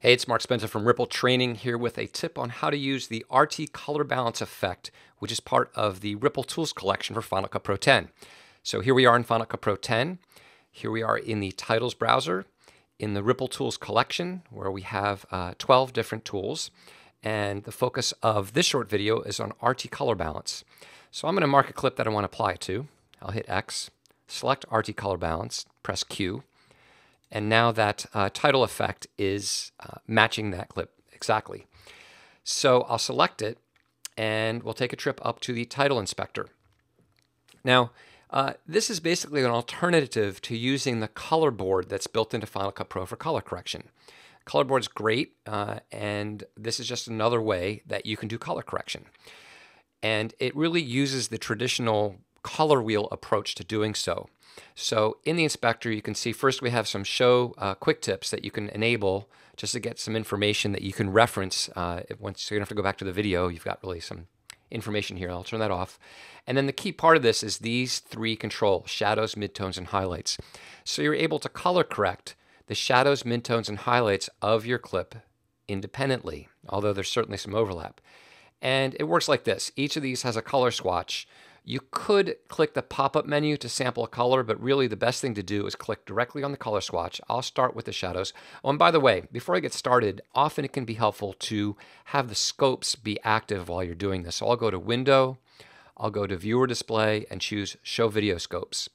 Hey, it's Mark Spencer from Ripple Training here with a tip on how to use the RT color balance effect, which is part of the Ripple Tools collection for Final Cut Pro 10. So here we are in Final Cut Pro 10. Here we are in the Titles browser in the Ripple Tools collection where we have 12 different tools. And the focus of this short video is on RT color balance. So I'm going to mark a clip that I want to apply it to. I'll hit X, select RT color balance, press Q. And now that title effect is matching that clip exactly. So I'll select it and we'll take a trip up to the title inspector. Now, this is basically an alternative to using the color board that's built into Final Cut Pro for color correction. Color board's great, and this is just another way that you can do color correction. And it really uses the traditional color wheel approach to doing so. So in the inspector, you can see first we have some show quick tips that you can enable just to get some information that you can reference. Once you don't have to go back to the video, you've got really some information here. I'll turn that off. And then the key part of this is these three controls: shadows, midtones, and highlights. So you're able to color correct the shadows, midtones, and highlights of your clip independently, although there's certainly some overlap. And it works like this. Each of these has a color swatch. You could click the pop-up menu to sample a color, but really the best thing to do is click directly on the color swatch. I'll start with the shadows. Oh, and by the way, before I get started, often it can be helpful to have the scopes be active while you're doing this. So I'll go to Window, I'll go to Viewer Display, and choose Show Video Scopes.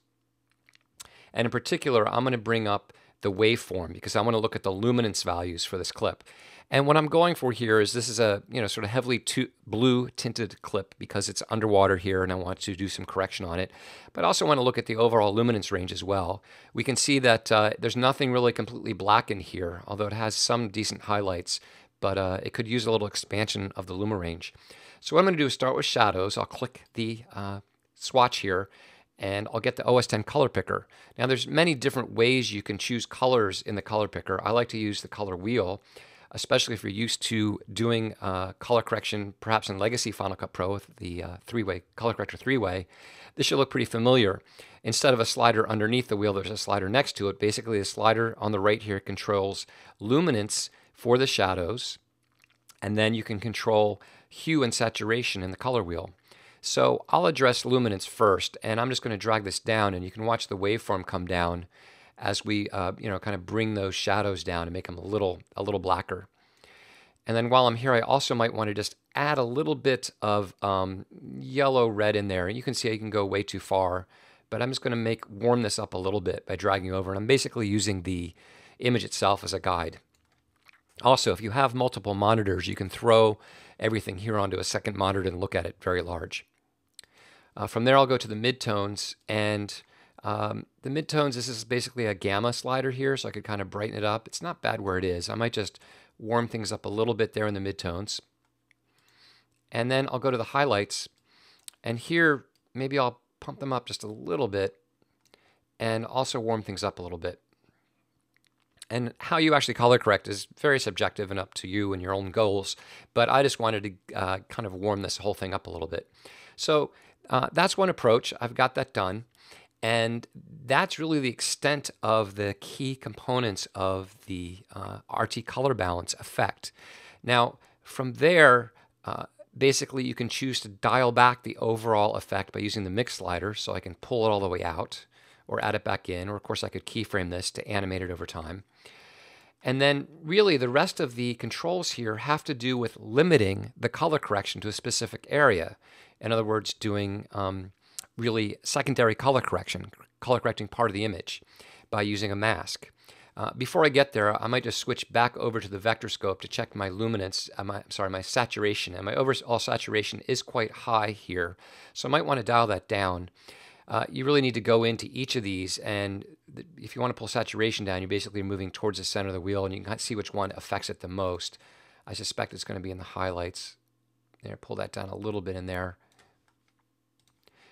And in particular, I'm going to bring up the waveform because I want to look at the luminance values for this clip. And what I'm going for here is this is a sort of heavily blue tinted clip because it's underwater here and I want to do some correction on it. But I also want to look at the overall luminance range as well. We can see that there's nothing really completely black in here, although it has some decent highlights, but it could use a little expansion of the luma range. So what I'm going to do is start with shadows. I'll click the swatch here and I'll get the OS X color picker. Now there's many different ways you can choose colors in the color picker. I like to use the color wheel, especially if you're used to doing color correction, perhaps in Legacy Final Cut Pro with the three-way color corrector three-way. This should look pretty familiar. Instead of a slider underneath the wheel, there's a slider next to it. Basically, the slider on the right here controls luminance for the shadows, and then you can control hue and saturation in the color wheel. So I'll address luminance first, and I'm just going to drag this down, and you can watch the waveform come down as we kind of bring those shadows down and make them a little blacker. And then while I'm here, I also might want to just add a little bit of yellow red in there. And you can see I can go way too far, but I'm just going to warm this up a little bit by dragging over. And I'm basically using the image itself as a guide. Also, if you have multiple monitors, you can throw everything here onto a second monitor and look at it very large. From there, I'll go to the midtones, and the midtones, this is basically a gamma slider here, so I could kind of brighten it up. It's not bad where it is. I might just warm things up a little bit there in the midtones. And then I'll go to the highlights, and here maybe I'll pump them up just a little bit and also warm things up a little bit. And how you actually color correct is very subjective and up to you and your own goals, but I just wanted to kind of warm this whole thing up a little bit. So that's one approach. I've got that done. And that's really the extent of the key components of the RT color balance effect. Now, from there, basically you can choose to dial back the overall effect by using the mix slider, so I can pull it all the way out or add it back in, or of course I could keyframe this to animate it over time. And then really the rest of the controls here have to do with limiting the color correction to a specific area. In other words, doing really secondary color correcting part of the image by using a mask. Before I get there, I might just switch back over to the vector scope to check my luminance, my saturation. And my overall saturation is quite high here, so I might want to dial that down. You really need to go into each of these, and if you want to pull saturation down, you're basically moving towards the center of the wheel, and you can see which one affects it the most. I suspect it's going to be in the highlights. There, pull that down a little bit in there.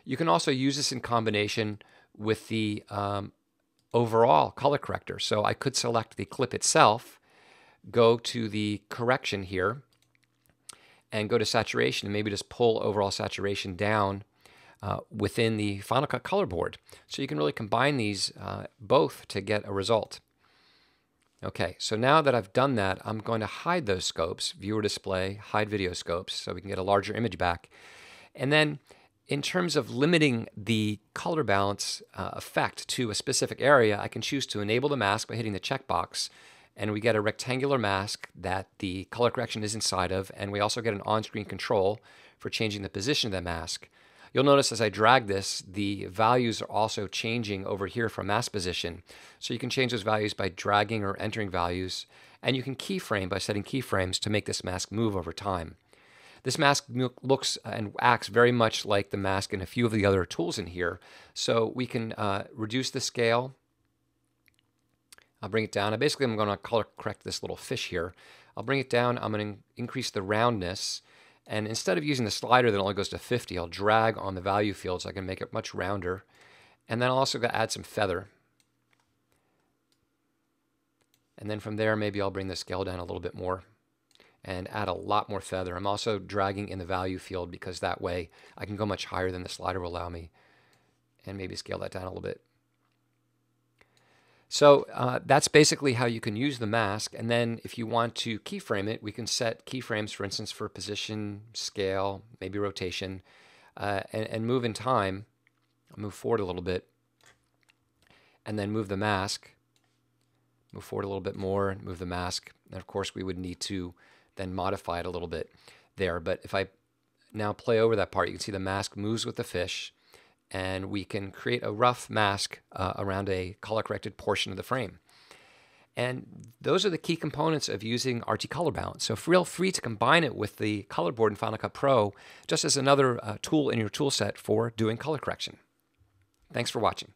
You can also use this in combination with the overall color corrector. So I could select the clip itself, go to the correction here, and go to saturation, and maybe just pull overall saturation down within the Final Cut color board. So you can really combine these both to get a result. Okay, so now that I've done that, I'm going to hide those scopes, viewer display, hide video scopes, so we can get a larger image back. And then in terms of limiting the color balance effect to a specific area, I can choose to enable the mask by hitting the checkbox, and we get a rectangular mask that the color correction is inside of, and we also get an on-screen control for changing the position of the mask. You'll notice as I drag this, the values are also changing over here from mask position. So you can change those values by dragging or entering values, and you can keyframe by setting keyframes to make this mask move over time. This mask looks and acts very much like the mask in a few of the other tools in here. So we can reduce the scale. I'll bring it down. Basically, I'm going to color correct this little fish here. I'll bring it down. I'm going to increase the roundness. And instead of using the slider that only goes to 50, I'll drag on the value field so I can make it much rounder. And then I'll also add some feather. And then from there, maybe I'll bring the scale down a little bit more and add a lot more feather. I'm also dragging in the value field because that way I can go much higher than the slider will allow me, and maybe scale that down a little bit. So that's basically how you can use the mask. And then if you want to keyframe it, we can set keyframes, for instance, for position, scale, maybe rotation, and move in time. I'll move forward a little bit, and then move the mask. Move forward a little bit more, and move the mask. And of course, we would need to then modify it a little bit there. But if I now play over that part, you can see the mask moves with the fish, and we can create a rough mask around a color-corrected portion of the frame. And those are the key components of using RT Color Balance. So feel free to combine it with the color board in Final Cut Pro just as another tool in your tool set for doing color correction. Thanks for watching.